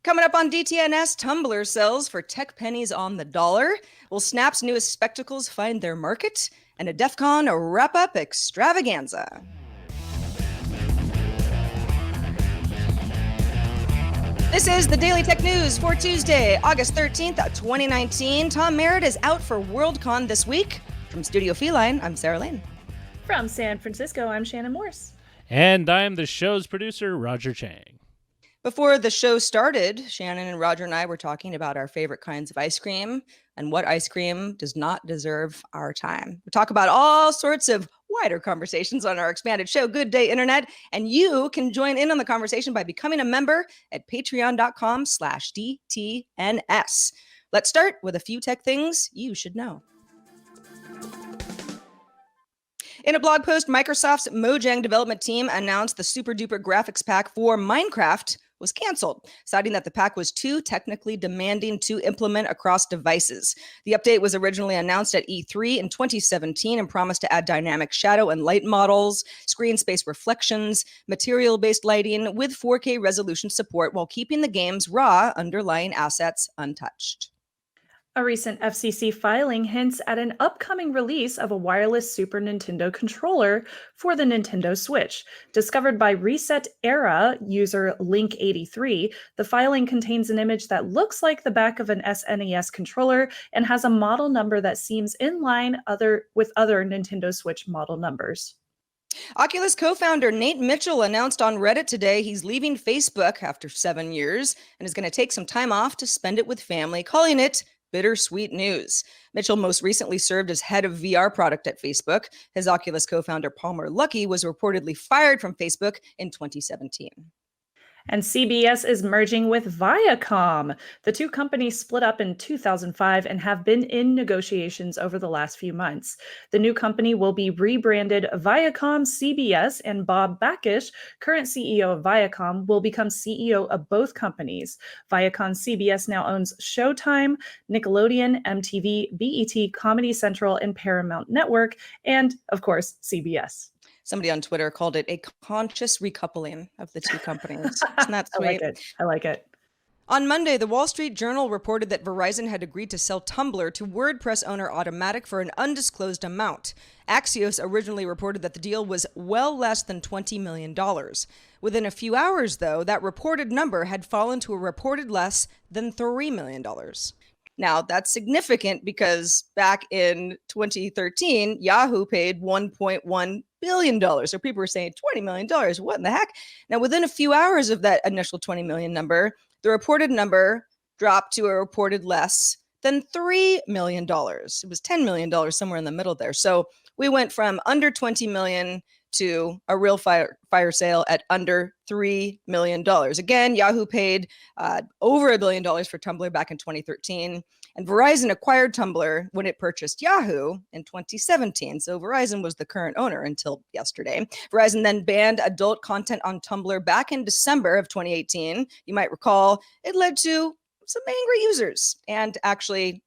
Coming up on DTNS, Tumblr sells for tech pennies on the dollar. Will Snap's newest spectacles find their market? And a DEF CON wrap-up extravaganza. This is the Daily Tech News for Tuesday, August 13th, 2019. Tom Merritt is out for Worldcon this week. From Studio Feline, I'm Sarah Lane. From San Francisco, I'm Shannon Morse. And I'm the show's producer, Roger Chang. Before the show started, Shannon and Roger and I were talking about our favorite kinds of ice cream and what ice cream does not deserve our time. We talk about all sorts of wider conversations on our expanded show, Good Day Internet, and you can join in on the conversation by becoming a member at patreon.com/DTNS. Let's start with a few tech things you should know. In a blog post, Microsoft's Mojang development team announced the super duper graphics pack for Minecraft was canceled, citing that the pack was too technically demanding to implement across devices. The update was originally announced at E3 in 2017 and promised to add dynamic shadow and light models, screen space reflections, material-based lighting with 4K resolution support while keeping the game's raw underlying assets untouched. A recent FCC filing hints at an upcoming release of a wireless Super Nintendo controller for the Nintendo Switch. Discovered by Reset Era user Link83, the filing contains an image that looks like the back of an SNES controller and has a model number that seems in line with other Nintendo Switch model numbers. Oculus co-founder Nate Mitchell announced on Reddit today he's leaving Facebook after 7 years and is going to take some time off to spend it with family, calling it bittersweet news. Mitchell most recently served as head of VR product at Facebook. His Oculus co-founder Palmer Luckey was reportedly fired from Facebook in 2017. And CBS is merging with Viacom. The two companies split up in 2005 and have been in negotiations over the last few months. The new company will be rebranded Viacom CBS, and Bob Bakish, current CEO of Viacom, will become CEO of both companies. Viacom CBS now owns Showtime, Nickelodeon, MTV, BET, Comedy Central, and Paramount Network, and, of course, CBS. Somebody on Twitter called it a conscious recoupling of the two companies. Isn't that sweet? I like it. On Monday, the Wall Street Journal reported that Verizon had agreed to sell Tumblr to WordPress owner Automatic for an undisclosed amount. Axios originally reported that the deal was well less than $20 million. Within a few hours, though, that reported number had fallen to a reported less than $3 million. Now, that's significant because back in 2013, Yahoo paid $1.1 billion. So people were saying $20 million. What in the heck? Now, within a few hours of that initial 20 million number, the reported number dropped to a reported less than $3 million. It was $10 million, somewhere in the middle there. So we went from under 20 million to a real fire sale at under $3 million. Again, Yahoo paid over $1 billion for Tumblr back in 2013. And Verizon acquired Tumblr when it purchased Yahoo in 2017. So Verizon was the current owner until yesterday. Verizon then banned adult content on Tumblr back in December of 2018. You might recall it led to some angry users and actually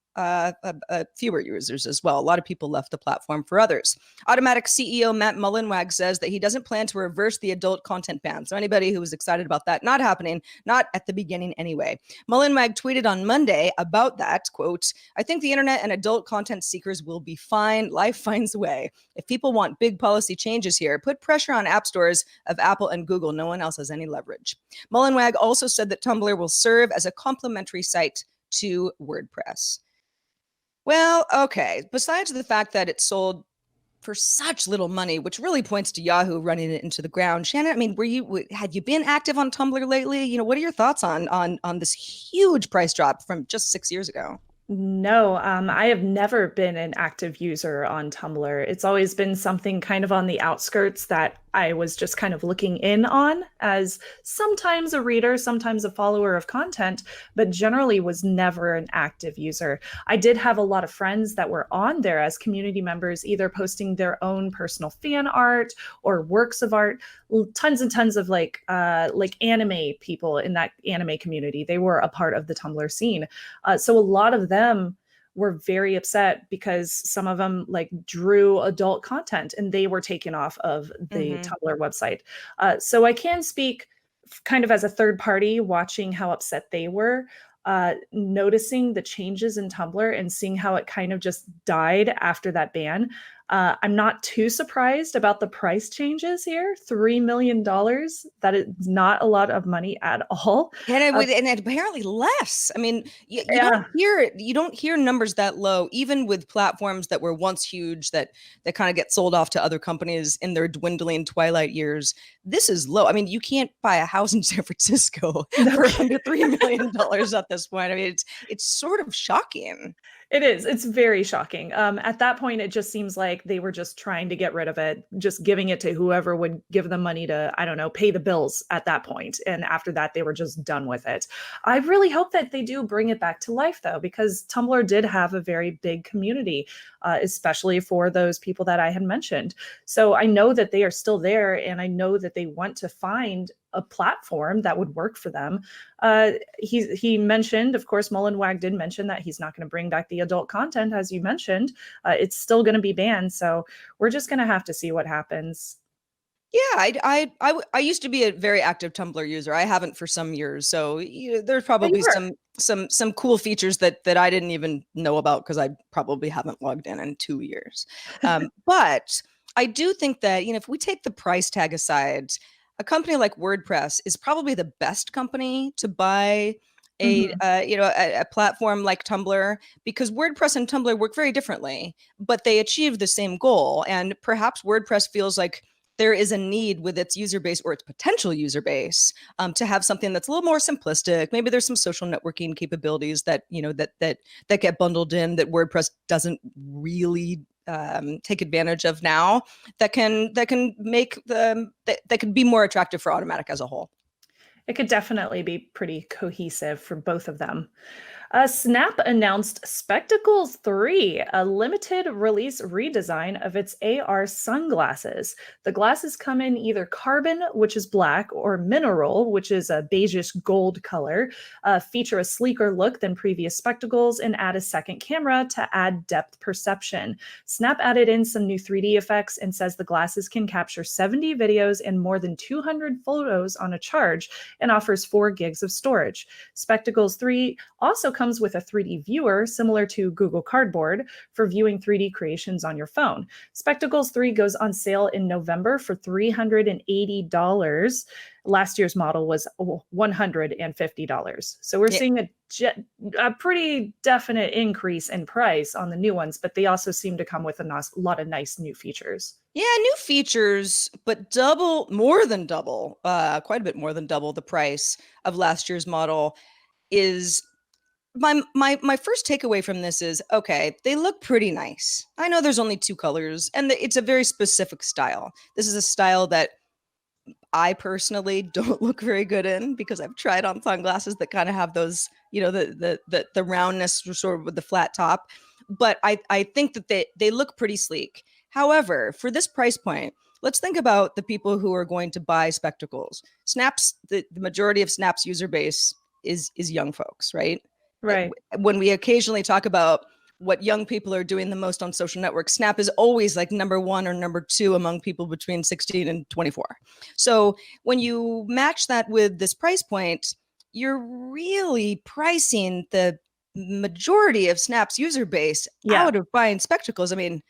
fewer users as well. A lot of people left the platform for others. Automatic CEO Matt Mullenweg says that he doesn't plan to reverse the adult content ban. So anybody who was excited about that not happening, not at the beginning anyway. Mullenweg tweeted on Monday about that, quote, "I think the internet and adult content seekers will be fine. Life finds a way. If people want big policy changes here, put pressure on app stores of Apple and Google. No one else has any leverage." Mullenweg also said that Tumblr will serve as a complementary site to WordPress. Well, okay. Besides the fact that it sold for such little money, which really points to Yahoo running it into the ground, Shannon, I mean, had you been active on Tumblr lately? You know, what are your thoughts on this huge price drop from just 6 years ago? No, I have never been an active user on Tumblr. It's always been something kind of on the outskirts that I was just kind of looking in on as sometimes a reader, sometimes a follower of content, but generally was never an active user. I did have a lot of friends that were on there as community members, either posting their own personal fan art or works of art. Tons and tons of like anime people in that anime community. They were a part of the Tumblr scene. So a lot of them were very upset because some of them like drew adult content and they were taken off of the Tumblr website. So I can speak kind of as a third party watching how upset they were, noticing the changes in Tumblr and seeing how it kind of just died after that ban. I'm not too surprised about the price changes here. $3 million. That is not a lot of money at all. And apparently less. I mean, you Yeah. don't hear numbers that low, even with platforms that were once huge that kind of get sold off to other companies in their dwindling twilight years. This is low. I mean, you can't buy a house in San Francisco for under $3 million at this point. I mean, it's sort of shocking. It is. It's very shocking. At that point, it just seems like they were just trying to get rid of it, just giving it to whoever would give them money to, I don't know, pay the bills at that point. And after that, they were just done with it. I really hope that they do bring it back to life, though, because Tumblr did have a very big community, especially for those people that I had mentioned. So I know that they are still there, and I know that they want to find a platform that would work for them. He mentioned, of course, Mullenweg did mention that he's not going to bring back the adult content, as you mentioned. It's still going to be banned, so we're just going to have to see what happens. Yeah, I used to be a very active Tumblr user. I haven't for some years, so there's probably some cool features that I didn't even know about because I probably haven't logged in 2 years. But I do think that if we take the price tag aside, a company like WordPress is probably the best company to buy a platform like Tumblr, because WordPress and Tumblr work very differently, but they achieve the same goal. And perhaps WordPress feels like there is a need with its user base or its potential user base to have something that's a little more simplistic. Maybe there's some social networking capabilities that that get bundled in that WordPress doesn't really take advantage of now, that can make that can be more attractive for Automattic as a whole. It could definitely be pretty cohesive for both of them. Snap announced Spectacles 3, a limited release redesign of its AR sunglasses. The glasses come in either carbon, which is black, or mineral, which is a beigeish gold color, feature a sleeker look than previous spectacles, and add a second camera to add depth perception. Snap added in some new 3D effects and says the glasses can capture 70 videos and more than 200 photos on a charge, and offers 4 gigs of storage. Spectacles 3 also comes with a 3D viewer similar to Google Cardboard for viewing 3D creations on your phone. Spectacles 3 goes on sale in November for $380. Last year's model was $150. So we're seeing a pretty definite increase in price on the new ones, but they also seem to come with a lot of nice new features. Yeah, new features, but more than double, quite a bit more than double the price of last year's model. Is my first takeaway from this is, okay, they look pretty nice. I know there's only 2 colors, and it's a very specific style. This is a style that I personally don't look very good in, because I've tried on sunglasses that kind of have those, the roundness sort of with the flat top. But I think that they look pretty sleek. However, for this price point, let's think about the people who are going to buy spectacles. The majority of Snap's user base is young folks, right? Right. When we occasionally talk about what young people are doing the most on social networks, Snap is always like number 1 or number 2 among people between 16 and 24. So when you match that with this price point, you're really pricing the majority of Snap's user base out of buying spectacles. I mean,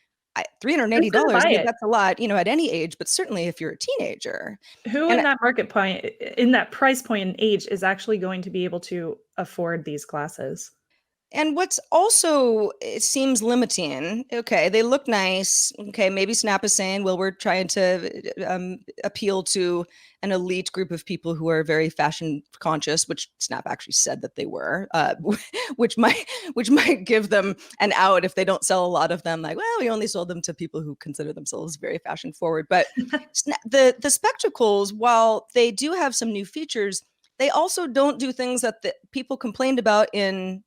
$380, I mean, that's a lot, at any age, but certainly if you're a teenager. Who in that market point, in that price point and age, is actually going to be able to afford these glasses? And what's also, it seems limiting, okay, they look nice. Okay, maybe Snap is saying, well, we're trying to appeal to an elite group of people who are very fashion conscious, which Snap actually said that they were, which might give them an out if they don't sell a lot of them. Like, well, we only sold them to people who consider themselves very fashion forward. But the spectacles, while they do have some new features, they also don't do things that the people complained about in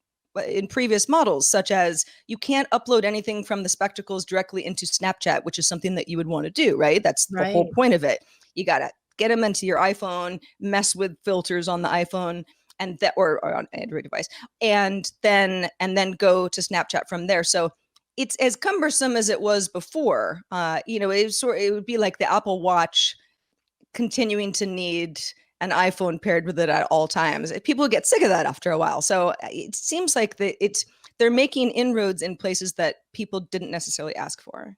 previous models, such as you can't upload anything from the spectacles directly into Snapchat, which is something that you would want to do, right? That's the whole point of it. You got to get them into your iPhone, mess with filters on the iPhone or on Android device, and then go to Snapchat from there. So it's as cumbersome as it was before. It would be like the Apple Watch continuing to need an iPhone paired with it at all times. People get sick of that after a while. So it seems like they're making inroads in places that people didn't necessarily ask for.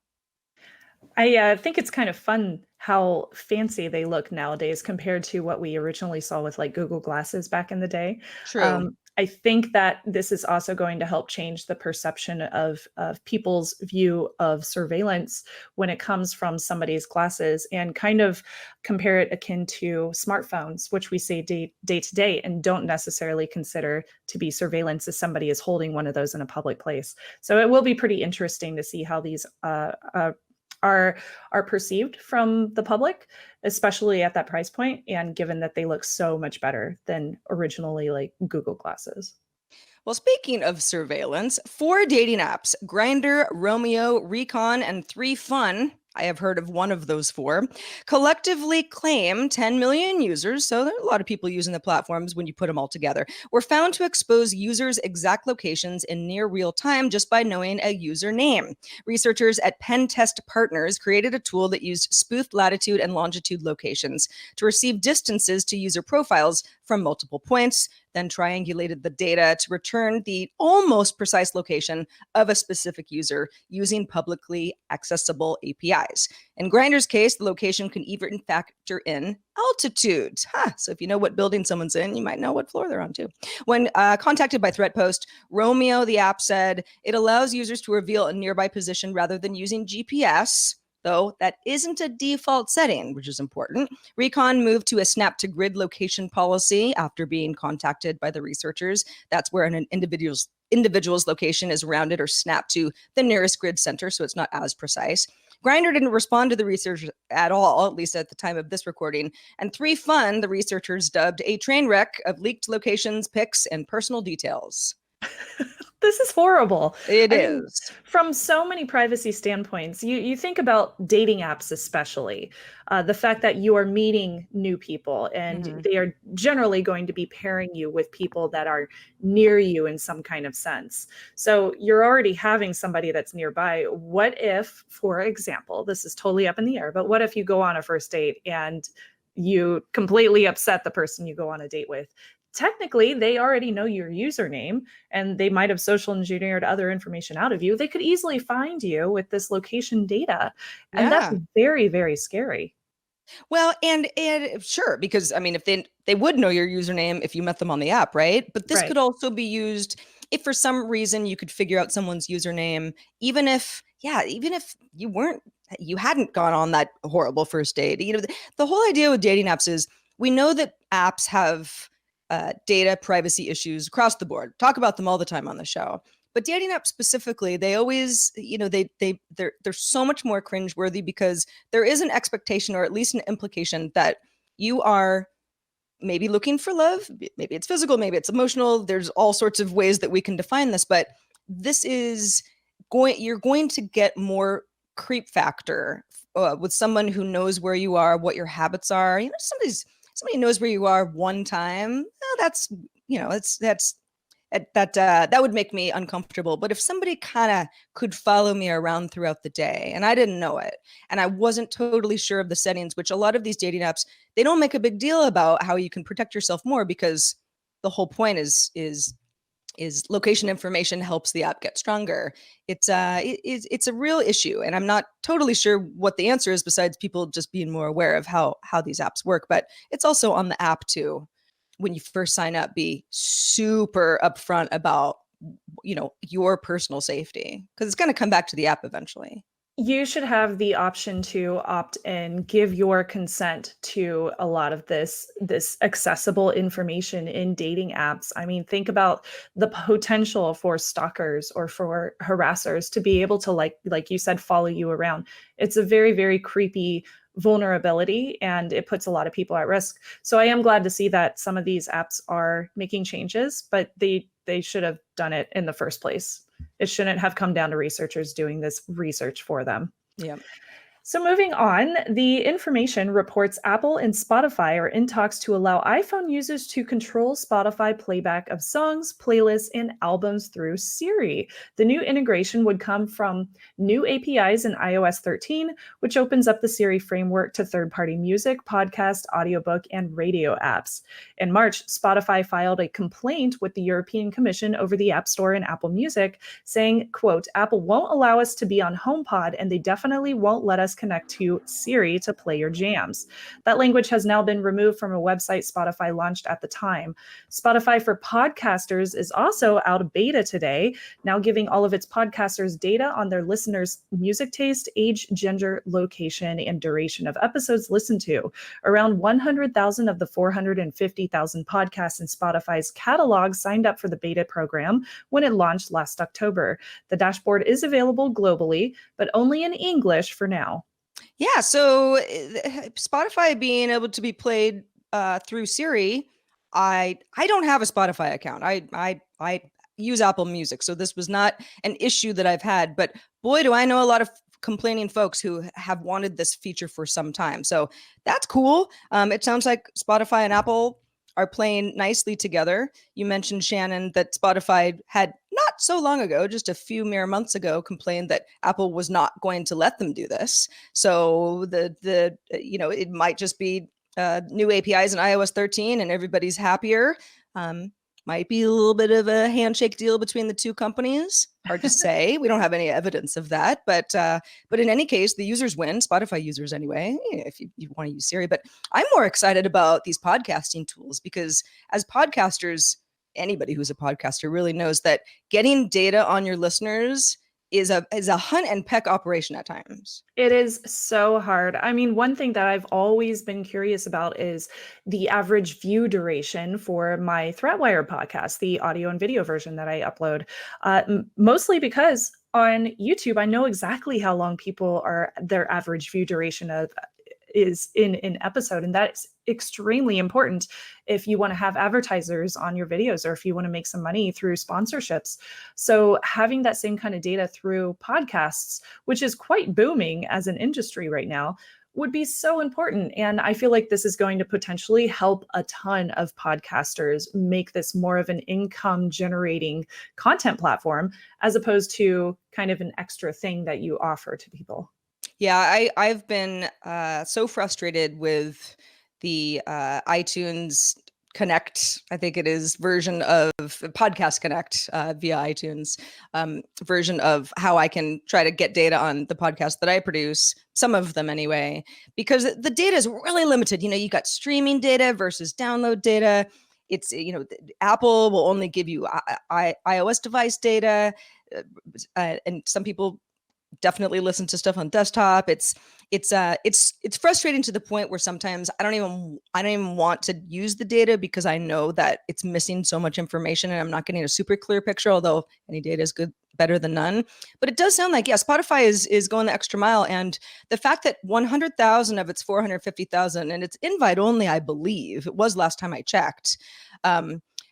I think it's kind of fun how fancy they look nowadays compared to what we originally saw with like Google Glasses back in the day. True. I think that this is also going to help change the perception of people's view of surveillance when it comes from somebody's glasses, and kind of compare it akin to smartphones, which we say day to day and don't necessarily consider to be surveillance if somebody is holding one of those in a public place. So it will be pretty interesting to see how these are perceived from the public, especially at that price point, and given that they look so much better than originally like Google Glasses. Well, speaking of surveillance, 4 dating apps, Grindr, Romeo, Recon, and 3Fun, I have heard of one of those 4, collectively claim 10 million users, so there are a lot of people using the platforms when you put them all together, were found to expose users' exact locations in near real time just by knowing a username. Researchers at Pen Test Partners created a tool that used spoofed latitude and longitude locations to receive distances to user profiles from multiple points, then triangulated the data to return the almost precise location of a specific user using publicly accessible APIs. In Grindr's case, the location can even factor in altitude. So if you know what building someone's in, you might know what floor they're on too. When contacted by ThreatPost, Romeo, the app, said it allows users to reveal a nearby position rather than using GPS, though that isn't a default setting, which is important. Recon moved to a snap to grid location policy after being contacted by the researchers. That's where an individual's location is rounded or snapped to the nearest grid center, so it's not as precise. Grindr didn't respond to the research at all, at least at the time of this recording. And 3Fun, the researchers dubbed a train wreck of leaked locations, pics, and personal details. This is horrible. It is. From so many privacy standpoints, you think about dating apps, especially the fact that you are meeting new people, and they are generally going to be pairing you with people that are near you in some kind of sense. So you're already having somebody that's nearby. What if, for example, this is totally up in the air, but what if you go on a first date and you completely upset the person you go on a date with? Technically, they already know your username, and they might have social engineered other information out of you. They could easily find you with this location data. And that's very, very scary. Well, and sure, because I mean, if they would know your username if you met them on the app, right? But this could also be used if for some reason you could figure out someone's username, even if you hadn't gone on that horrible first date. You know, the whole idea with dating apps is we know that apps have data privacy issues across the board. Talk about them all the time on the show. But dating apps specifically, they always, they're so much more cringeworthy because there is an expectation, or at least an implication, that you are maybe looking for love. Maybe it's physical, maybe it's emotional. There's all sorts of ways that we can define this, but this is you're going to get more creep factor with someone who knows where you are, what your habits are. You know, somebody knows where you are one time. That would make me uncomfortable. But if somebody kind of could follow me around throughout the day and I didn't know it, and I wasn't totally sure of the settings, which a lot of these dating apps, they don't make a big deal about how you can protect yourself more, because the whole point is location information helps the app get stronger. It's a real issue, and I'm not totally sure what the answer is besides people just being more aware of how these apps work. But it's also on the app too. When you first sign up, be super upfront about your personal safety, because it's going to come back to the app eventually. You should have the option to opt in, give your consent to a lot of this accessible information in dating apps. I mean, think about the potential for stalkers or for harassers to be able to, like you said, follow you around. It's a very, very creepy vulnerability, and it puts a lot of people at risk. So I am glad to see that some of these apps are making changes, but they should have done it in the first place. It shouldn't have come down to researchers doing this research for them. Yeah. So moving on, the information reports Apple and Spotify are in talks to allow iPhone users to control Spotify playback of songs, playlists, and albums through Siri. The new integration would come from new APIs in iOS 13, which opens up the Siri framework to third-party music, podcast, audiobook, and radio apps. In March, Spotify filed a complaint with the European Commission over the App Store and Apple Music, saying, quote, Apple won't allow us to be on HomePod, and they definitely won't let us connect to Siri to play your jams. That language has now been removed from a website Spotify launched at the time. Spotify for Podcasters is also out of beta today, now giving all of its podcasters data on their listeners' music taste, age, gender, location, and duration of episodes listened to. Around 100,000 of the 450,000 podcasts in Spotify's catalog signed up for the beta program when it launched last October. The dashboard is available globally, but only in English for now. Yeah, so Spotify being able to be played through Siri, I don't have a Spotify account. I use Apple Music, so this was not an issue that I've had. But boy, do I know a lot of complaining folks who have wanted this feature for some time. So that's cool. It sounds like Spotify and Apple are playing nicely together. You mentioned, Shannon, that Spotify had not so long ago, just a few mere months ago, complained that Apple was not going to let them do this. So it might just be new APIs in iOS 13 and everybody's happier. Might be a little bit of a handshake deal between the two companies. Hard to say. We don't have any evidence of that, but in any case, the users win. Spotify users, anyway. If you want to use Siri, but I'm more excited about these podcasting tools because as podcasters, anybody who's a podcaster really knows that getting data on your listeners is a hunt and peck operation at times. It is so hard. I mean, one thing that I've always been curious about is the average view duration for my ThreatWire podcast, the audio and video version that I upload, mostly because on YouTube, I know exactly how long people are their average view duration of is in an episode. And that's extremely important if you want to have advertisers on your videos or if you want to make some money through sponsorships. So having that same kind of data through podcasts, which is quite booming as an industry right now, would be so important. And I feel like this is going to potentially help a ton of podcasters make this more of an income generating content platform, as opposed to kind of an extra thing that you offer to people. Yeah, I've been so frustrated with the iTunes Connect, I think it is, version of Podcast Connect via iTunes, version of how I can try to get data on the podcast that I produce, some of them anyway, because the data is really limited. You got streaming data versus download data. It's, Apple will only give you iOS device data, and some people definitely listen to stuff on desktop. It's frustrating to the point where sometimes I don't even want to use the data because I know that it's missing so much information and I'm not getting a super clear picture, although any data is better than none. But it does sound like, yeah, Spotify is going the extra mile. And the fact that 100,000 of its 450,000, and it's invite only, I believe, it was last time I checked,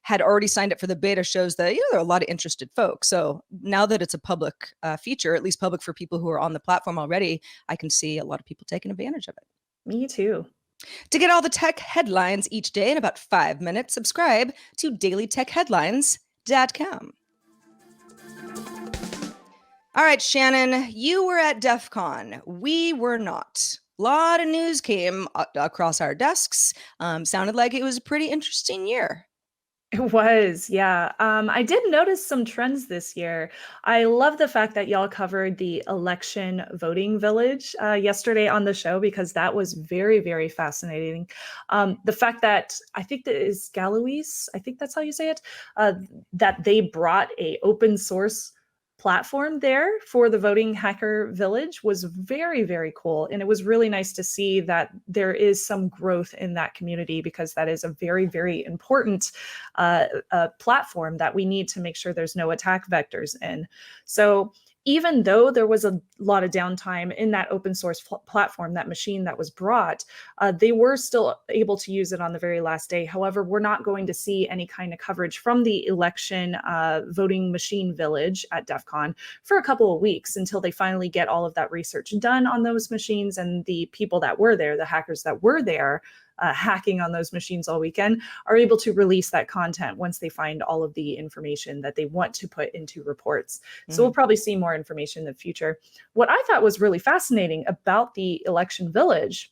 had already signed up for the beta shows that there are a lot of interested folks. So now that it's a public feature, at least public for people who are on the platform already, I can see a lot of people taking advantage of it. Me too. To get all the tech headlines each day in about 5 minutes, subscribe to dailytechheadlines.com. All right, Shannon, you were at DEF CON. We were not. A lot of news came across our desks. Sounded like it was a pretty interesting year. It was, yeah. I did notice some trends this year. I love the fact that y'all covered the election voting village yesterday on the show, because that was very, very fascinating. The fact that I think that is Galois, I think that's how you say it, that they brought a open source platform there for the voting hacker village was very, very cool. And it was really nice to see that there is some growth in that community, because that is a very, very important platform that we need to make sure there's no attack vectors in. So even though there was a lot of downtime in that open source platform, that machine that was brought, they were still able to use it on the very last day. However, we're not going to see any kind of coverage from the election voting machine village at DEF CON for a couple of weeks until they finally get all of that research done on those machines, and the people that were there, the hackers that were there, hacking on those machines all weekend, are able to release that content once they find all of the information that they want to put into reports. So we'll probably see more information in the future. What I thought was really fascinating about the election village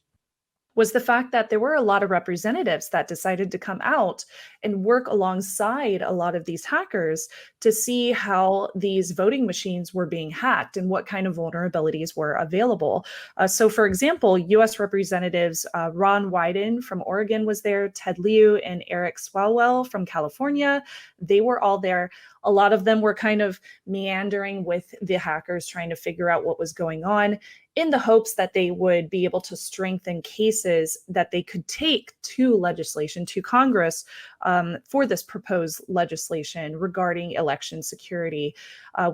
was the fact that there were a lot of representatives that decided to come out and work alongside a lot of these hackers to see how these voting machines were being hacked and what kind of vulnerabilities were available. So for example, US Representatives Ron Wyden from Oregon was there, Ted Lieu and Eric Swalwell from California. They were all there. A lot of them were kind of meandering with the hackers, trying to figure out what was going on, in the hopes that they would be able to strengthen cases that they could take to legislation, to Congress, for this proposed legislation regarding election security.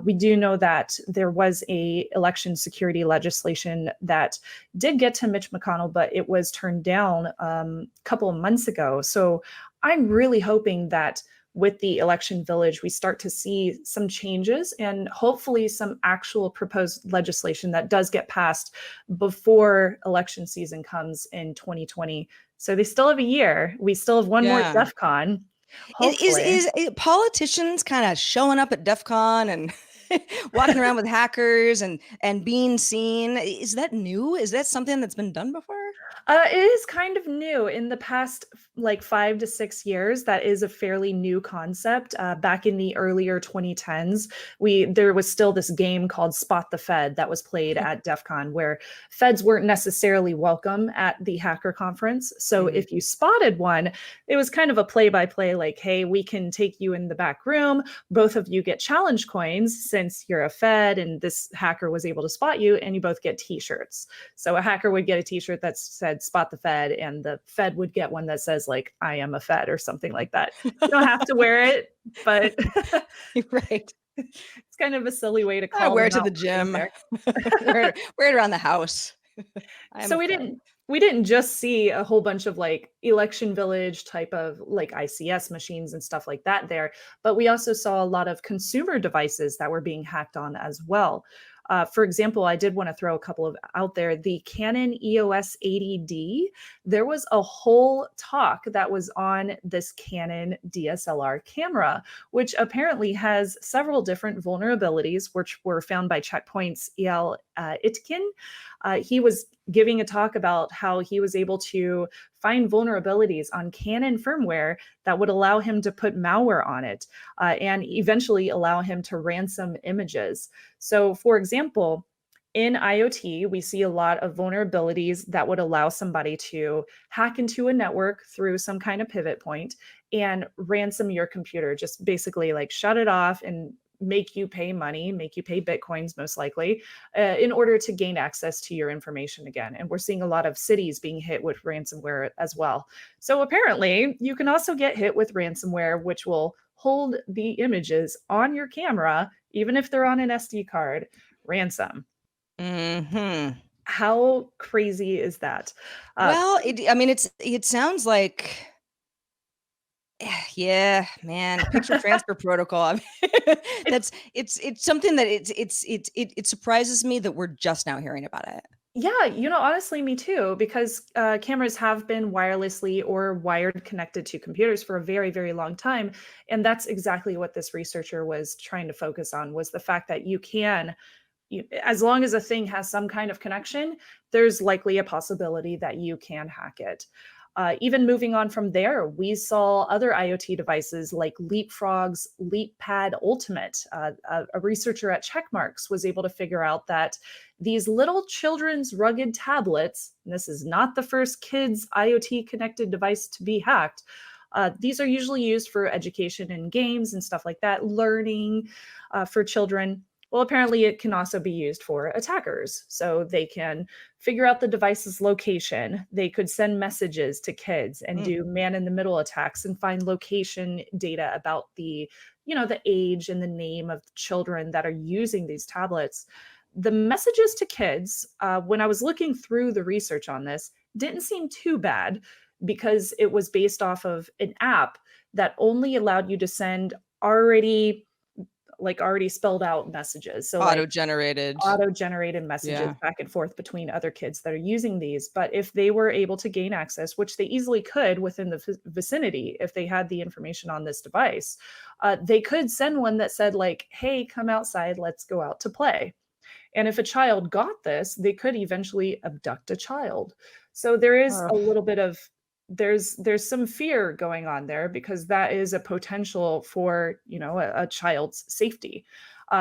We do know that there was a election security legislation that did get to Mitch McConnell, but it was turned down a couple of months ago. So I'm really hoping that with the election village, we start to see some changes and hopefully some actual proposed legislation that does get passed before election season comes in 2020. So they still have a year. We still have one more DEF CON. Is politicians kind of showing up at DEF CON and walking around with hackers and being seen? Is that new? Is that something that's been done before? It is kind of new. In the past, like 5 to 6 years, that is a fairly new concept. Back in the earlier 2010s, there was still this game called Spot the Fed that was played at DEF CON, where feds weren't necessarily welcome at the hacker conference. So if you spotted one, it was kind of a play-by-play, like, hey, we can take you in the back room. Both of you get challenge coins since you're a fed and this hacker was able to spot you, and you both get t-shirts. So a hacker would get a t-shirt that said Spot the Fed, and the fed would get one that says like, I am a fed, or something like that. You don't have to wear it, but right. It's kind of a silly way to call I wear it to the gym. wear it around the house. So we didn't just see a whole bunch of like election village type of like ICS machines and stuff like that there, but we also saw a lot of consumer devices that were being hacked on as well. For example, I did want to throw a couple of out there. The Canon EOS 80D, there was a whole talk that was on this Canon DSLR camera, which apparently has several different vulnerabilities, which were found by Checkpoint's El Itkin. He was giving a talk about how he was able to find vulnerabilities on Canon firmware that would allow him to put malware on it and eventually allow him to ransom images. So, for example, in IoT, we see a lot of vulnerabilities that would allow somebody to hack into a network through some kind of pivot point and ransom your computer, just basically like shut it off and make you pay money, make you pay Bitcoins most likely, in order to gain access to your information again. And we're seeing a lot of cities being hit with ransomware as well. So apparently you can also get hit with ransomware, which will hold the images on your camera, even if they're on an SD card, ransom. How crazy is that? Well, it sounds like, yeah, man, picture transfer protocol. It's something that it surprises me that we're just now hearing about it. Yeah, honestly, me too, because cameras have been wirelessly or wired connected to computers for a very, very long time. And that's exactly what this researcher was trying to focus on, was the fact that as long as a thing has some kind of connection, there's likely a possibility that you can hack it. Even moving on from there, we saw other IoT devices like Leapfrog's LeapPad Ultimate. A researcher at Checkmarks was able to figure out that these little children's rugged tablets, and this is not the first kids IoT connected device to be hacked, these are usually used for education and games and stuff like that, learning for children. Well, apparently it can also be used for attackers. So they can figure out the device's location. They could send messages to kids and do man-in-the-middle attacks and find location data about the age and the name of children that are using these tablets. The messages to kids, when I was looking through the research on this, didn't seem too bad because it was based off of an app that only allowed you to send already spelled out messages. So Auto-generated messages back and forth between other kids that are using these. But if they were able to gain access, which they easily could within the vicinity, if they had the information on this device, they could send one that said like, hey, come outside, let's go out to play. And if a child got this, they could eventually abduct a child. So there is a little bit of there's some fear going on there because that is a potential for a child's safety.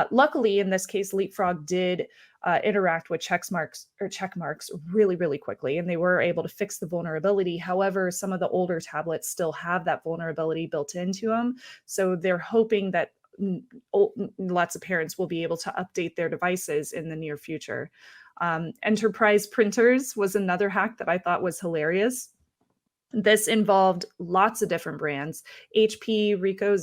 Luckily, in this case, Leapfrog did interact with check marks really, really quickly, and they were able to fix the vulnerability. However, some of the older tablets still have that vulnerability built into them, so they're hoping that lots of parents will be able to update their devices in the near future. Enterprise printers was another hack that I thought was hilarious. This involved lots of different brands: HP, Ricoh,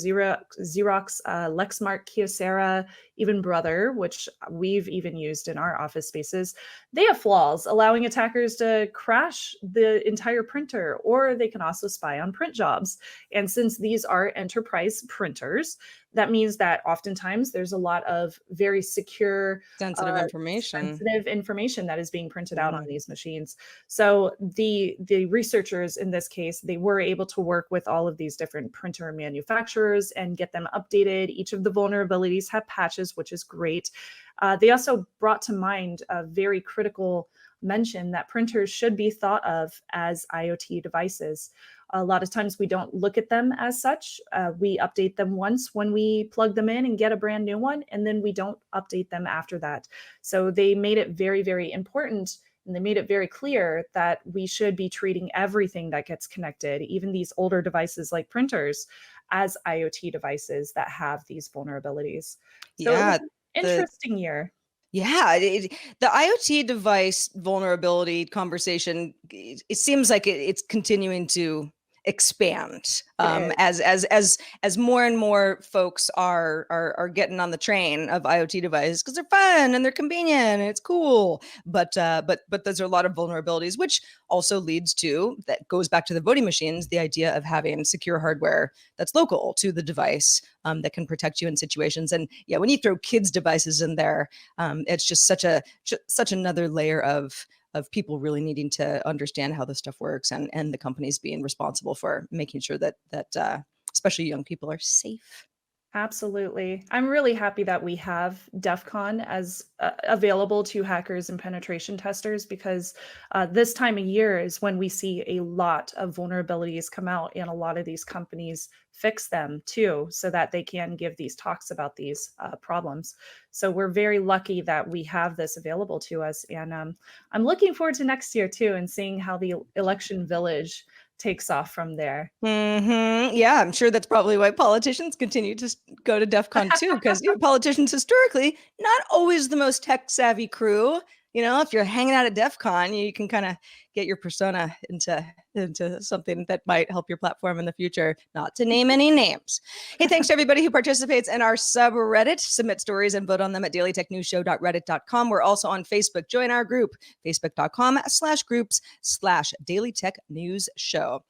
Xerox, Lexmark, Kyocera, even Brother, which we've even used in our office spaces. They have flaws, allowing attackers to crash the entire printer, or they can also spy on print jobs. And since these are enterprise printers, that means that oftentimes there's a lot of very secure, sensitive information that is being printed out on these machines. So the researchers in this case, they were able to work with all of these different printer manufacturers and get them updated. Each of the vulnerabilities have patches, which is great. They also brought to mind a very critical mention that printers should be thought of as IoT devices. A lot of times we don't look at them as such. We update them once when we plug them in and get a brand new one, and then we don't update them after that. So they made it very, very important, and they made it very clear that we should be treating everything that gets connected, even these older devices like printers, as IoT devices that have these vulnerabilities. So yeah, it was an interesting year. Yeah, the IoT device vulnerability conversation, it seems like it's continuing to expand as more and more folks are getting on the train of IoT devices because they're fun and they're convenient and it's cool. But there's a lot of vulnerabilities, which also leads to, that goes back to the voting machines, the idea of having secure hardware that's local to the device that can protect you in situations. And yeah, when you throw kids' devices in there, it's just such another layer of people really needing to understand how this stuff works, and the companies being responsible for making sure that especially young people are safe. Absolutely. I'm really happy that we have DEF CON as available to hackers and penetration testers, because this time of year is when we see a lot of vulnerabilities come out, and a lot of these companies fix them too, so that they can give these talks about these problems. So we're very lucky that we have this available to us. And I'm looking forward to next year too, and seeing how the election village takes off from there. Yeah, I'm sure that's probably why politicians continue to go to DEF CON too, because politicians historically not always the most tech savvy crew. If you're hanging out at DEF CON, you can kind of get your persona into something that might help your platform in the future, not to name any names. Hey, thanks to everybody who participates in our subreddit. Submit stories and vote on them at dailytechnewsshow.reddit.com. We're also on Facebook. Join our group, facebook.com/groups/dailytechnewsshow.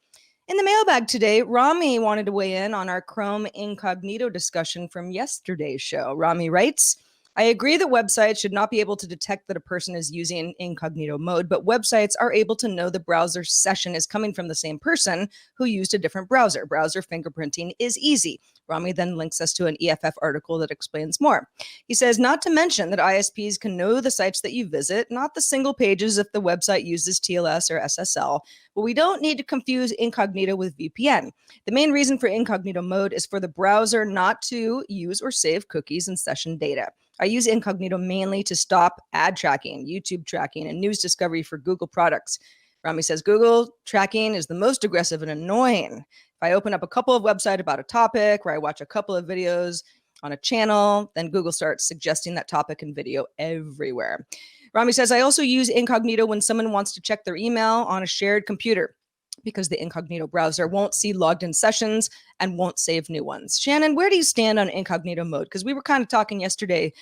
In the mailbag today, Rami wanted to weigh in on our Chrome Incognito discussion from yesterday's show. Rami writes, I agree that websites should not be able to detect that a person is using incognito mode, but websites are able to know the browser session is coming from the same person who used a different browser. Browser fingerprinting is easy. Rami then links us to an EFF article that explains more. He says, not to mention that ISPs can know the sites that you visit, not the single pages if the website uses TLS or SSL, but we don't need to confuse incognito with VPN. The main reason for incognito mode is for the browser not to use or save cookies and session data. I use incognito mainly to stop ad tracking, YouTube tracking, and news discovery for Google products. Rami says Google tracking is the most aggressive and annoying. If I open up a couple of websites about a topic, or I watch a couple of videos, on a channel, then Google starts suggesting that topic and video everywhere. Rami says, I also use Incognito when someone wants to check their email on a shared computer, because the Incognito browser won't see logged in sessions and won't save new ones. Shannon, where do you stand on Incognito mode? Because we were kind of talking yesterday,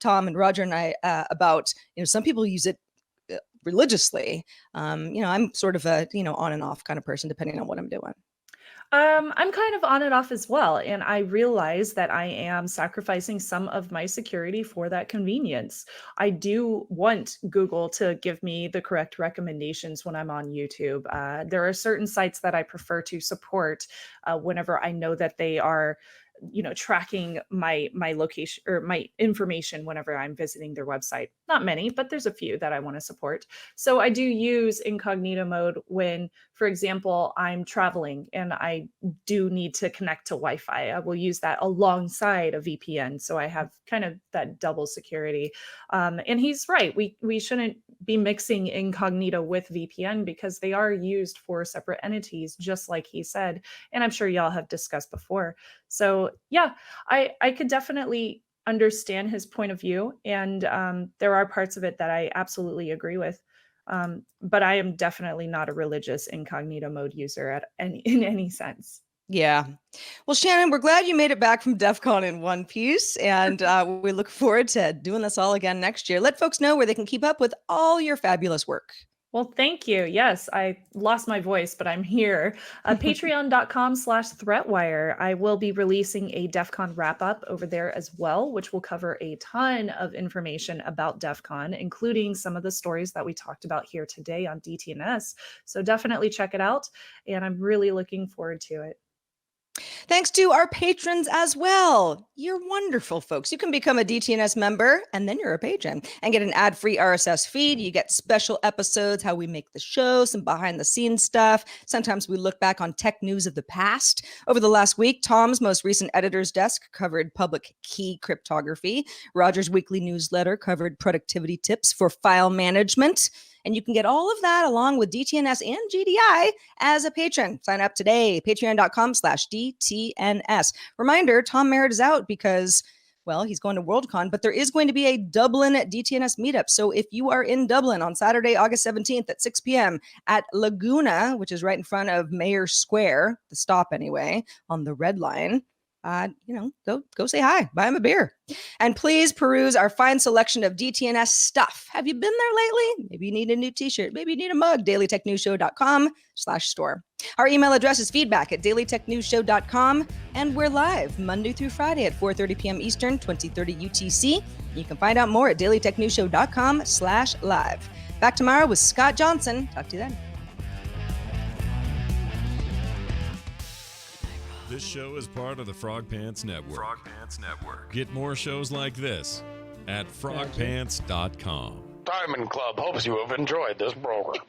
Tom and Roger and I, about, some people use it religiously. I'm sort of a, on and off kind of person, depending on what I'm doing. I'm kind of on and off as well. And I realize that I am sacrificing some of my security for that convenience. I do want Google to give me the correct recommendations when I'm on YouTube. There are certain sites that I prefer to support whenever I know that they are tracking my location or my information whenever I'm visiting their website. Not many, but there's a few that I want to support. So I do use Incognito mode when, for example, I'm traveling and I do need to connect to Wi-Fi. I will use that alongside a VPN. So I have kind of that double security. And he's right. We shouldn't be mixing Incognito with VPN because they are used for separate entities, just like he said. And I'm sure y'all have discussed before. So yeah, I could definitely understand his point of view. And there are parts of it that I absolutely agree with. But I am definitely not a religious Incognito mode user in any sense. Yeah. Well, Shannon, we're glad you made it back from DEF CON in one piece. And we look forward to doing this all again next year. Let folks know where they can keep up with all your fabulous work. Well, thank you. Yes, I lost my voice, but I'm here. Patreon.com/threatwire. I will be releasing a DEF CON wrap up over there as well, which will cover a ton of information about DEF CON, including some of the stories that we talked about here today on DTNS. So definitely check it out. And I'm really looking forward to it. Thanks to our patrons as well. You're wonderful, folks. You can become a DTNS member, and then you're a patron, and get an ad-free RSS feed. You get special episodes, how we make the show, some behind-the-scenes stuff. Sometimes we look back on tech news of the past. Over the last week, Tom's most recent editor's desk covered public key cryptography. Roger's weekly newsletter covered productivity tips for file management. And you can get all of that along with DTNS and GDI as a patron. Sign up today, patreon.com/DTNS. Reminder, Tom Merritt is out because, well, he's going to Worldcon, but there is going to be a Dublin DTNS meetup. So if you are in Dublin on Saturday, August 17th at 6 p.m. at Laguna, which is right in front of Mayor Square, the stop anyway, on the Red Line, go say hi, buy him a beer. And please peruse our fine selection of DTNS stuff. Have you been there lately? Maybe you need a new t-shirt. Maybe you need a mug. dailytechnewsshow.com/store. Our email address is feedback@dailytechnewsshow.com. And we're live Monday through Friday at 4:30 p.m. Eastern, 2030 UTC. You can find out more at dailytechnewsshow.com/live. Back tomorrow with Scott Johnson. Talk to you then. This show is part of the Frog Pants Network. Get more shows like this at frogpants.com. Diamond Club hopes you have enjoyed this program.